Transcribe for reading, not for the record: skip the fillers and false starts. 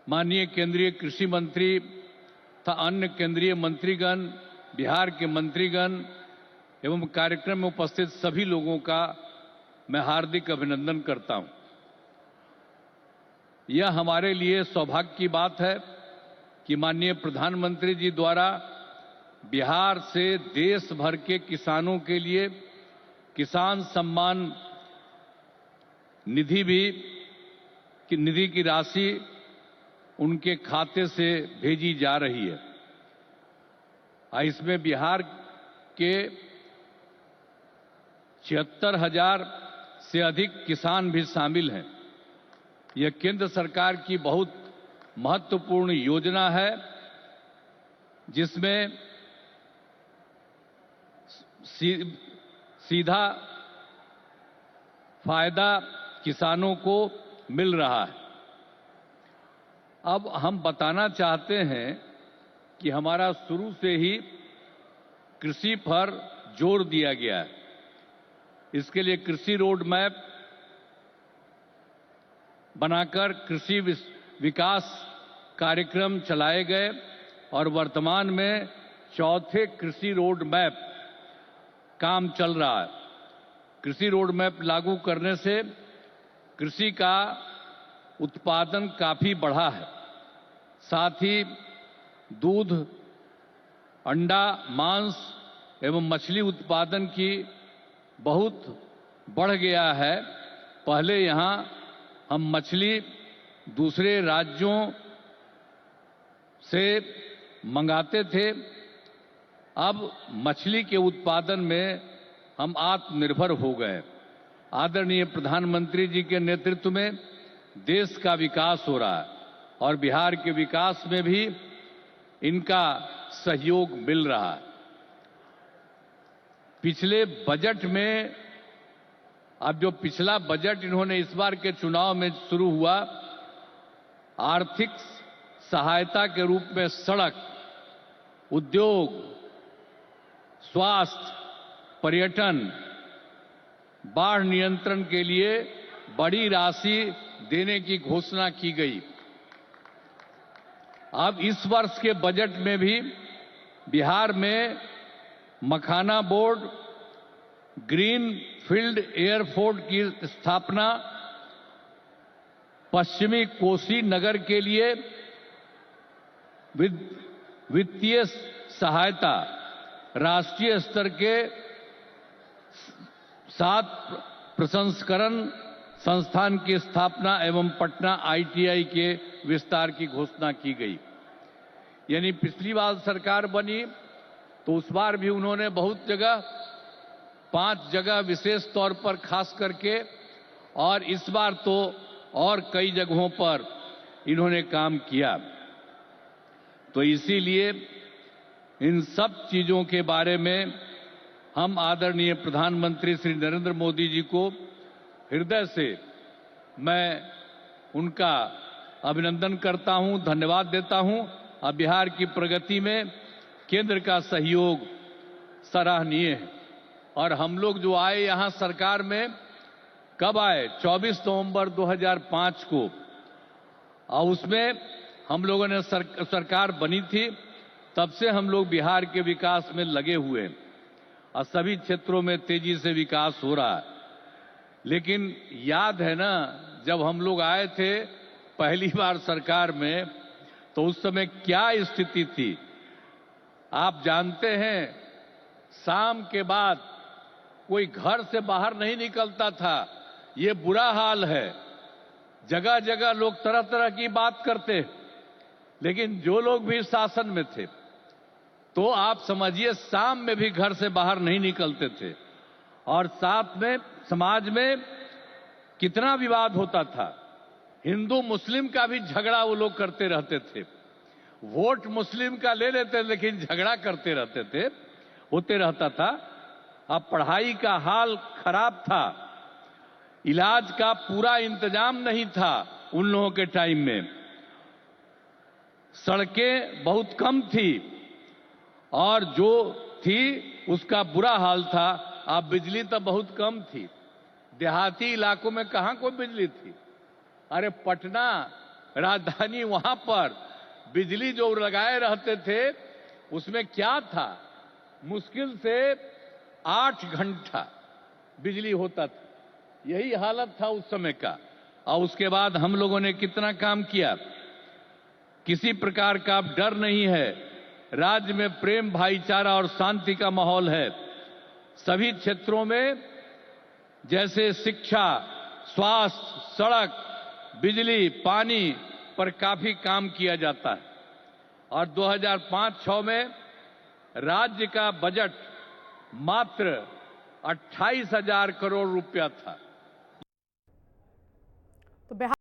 माननीय केंद्रीय कृषि मंत्री तथा अन्य केंद्रीय मंत्रीगण, बिहार के मंत्रीगण एवं कार्यक्रम में उपस्थित सभी लोगों का मैं हार्दिक अभिनंदन करता हूं। यह हमारे लिए सौभाग्य की बात है कि माननीय प्रधानमंत्री जी द्वारा बिहार से देश भर के किसानों के लिए किसान सम्मान निधि की राशि उनके खाते से भेजी जा रही है। इसमें बिहार के 76,000 से अधिक किसान भी शामिल हैं। यह केंद्र सरकार की बहुत महत्वपूर्ण योजना है, जिसमें सीधा फायदा किसानों को मिल रहा है। अब हम बताना चाहते हैं कि हमारा शुरू से ही कृषि पर जोर दिया गया है। इसके लिए कृषि रोड मैप बनाकर कृषि विकास कार्यक्रम चलाए गए और वर्तमान में चौथे कृषि रोड मैप काम चल रहा है। कृषि रोड मैप लागू करने से कृषि का उत्पादन काफी बढ़ा है। साथ ही दूध, अंडा, मांस एवं मछली उत्पादन की बहुत बढ़ गया है। पहले यहां हम मछली दूसरे राज्यों से मंगाते थे। अब मछली के उत्पादन में हम आत्मनिर्भर हो गए। आदरणीय प्रधानमंत्री जी के नेतृत्व में देश का विकास हो रहा है और बिहार के विकास में भी इनका सहयोग मिल रहा है। पिछले बजट में, अब जो पिछला बजट इन्होंने इस बार के चुनाव में शुरू हुआ, आर्थिक सहायता के रूप में सड़क, उद्योग, स्वास्थ्य, पर्यटन, बाढ़ नियंत्रण के लिए बड़ी राशि देने की घोषणा की गई। अब इस वर्ष के बजट में भी बिहार में मखाना बोर्ड, ग्रीन फील्ड एयरपोर्ट की स्थापना, पश्चिमी कोसी नगर के लिए वित्तीय सहायता, राष्ट्रीय स्तर के 7 प्रसंस्करण संस्थान की स्थापना एवं पटना ITI के विस्तार की घोषणा की गई। यानी पिछली बार सरकार बनी तो उस बार भी उन्होंने बहुत जगह, 5 जगह विशेष तौर पर खास करके, और इस बार तो और कई जगहों पर इन्होंने काम किया। तो इसीलिए इन सब चीजों के बारे में हम आदरणीय प्रधानमंत्री श्री नरेंद्र मोदी जी को हृदय से मैं उनका अभिनंदन करता हूं, धन्यवाद देता हूं। अब बिहार की प्रगति में केंद्र का सहयोग सराहनीय है। और हम लोग जो आए यहां सरकार में, कब आए? 24 नवंबर 2005 को, और उसमें हम लोगों ने सरकार बनी थी। तब से हम लोग बिहार के विकास में लगे हुए हैं और सभी क्षेत्रों में तेजी से विकास हो रहा है। लेकिन याद है ना, जब हम लोग आए थे पहली बार सरकार में, तो उस समय क्या स्थिति थी आप जानते हैं। शाम के बाद कोई घर से बाहर नहीं निकलता था। ये बुरा हाल है। जगह जगह लोग तरह तरह की बात करते, लेकिन जो लोग भी शासन में थे, तो आप समझिए शाम में भी घर से बाहर नहीं निकलते थे। और साथ में समाज में कितना विवाद होता था। हिंदू मुस्लिम का भी झगड़ा वो लोग करते रहते थे। वोट मुस्लिम का ले लेते, लेकिन झगड़ा करते रहते थे, होते रहता था। अब पढ़ाई का हाल खराब था, इलाज का पूरा इंतजाम नहीं था उन लोगों के टाइम में, सड़कें बहुत कम थी और जो थी उसका बुरा हाल था। अब बिजली तो बहुत कम थी, देहाती इलाकों में कहां कोई बिजली थी। अरे पटना राजधानी वहां पर बिजली जो लगाए रहते थे उसमें क्या था, मुश्किल से 8 घंटा बिजली होता था। यही हालत था उस समय का। और उसके बाद हम लोगों ने कितना काम किया, किसी प्रकार का अब डर नहीं है। राज्य में प्रेम, भाईचारा और शांति का माहौल है। सभी क्षेत्रों में जैसे शिक्षा, स्वास्थ्य, सड़क, बिजली, पानी पर काफी काम किया जाता है। और 2005-06 में राज्य का बजट मात्र 28,000 करोड़ रुपया था। तो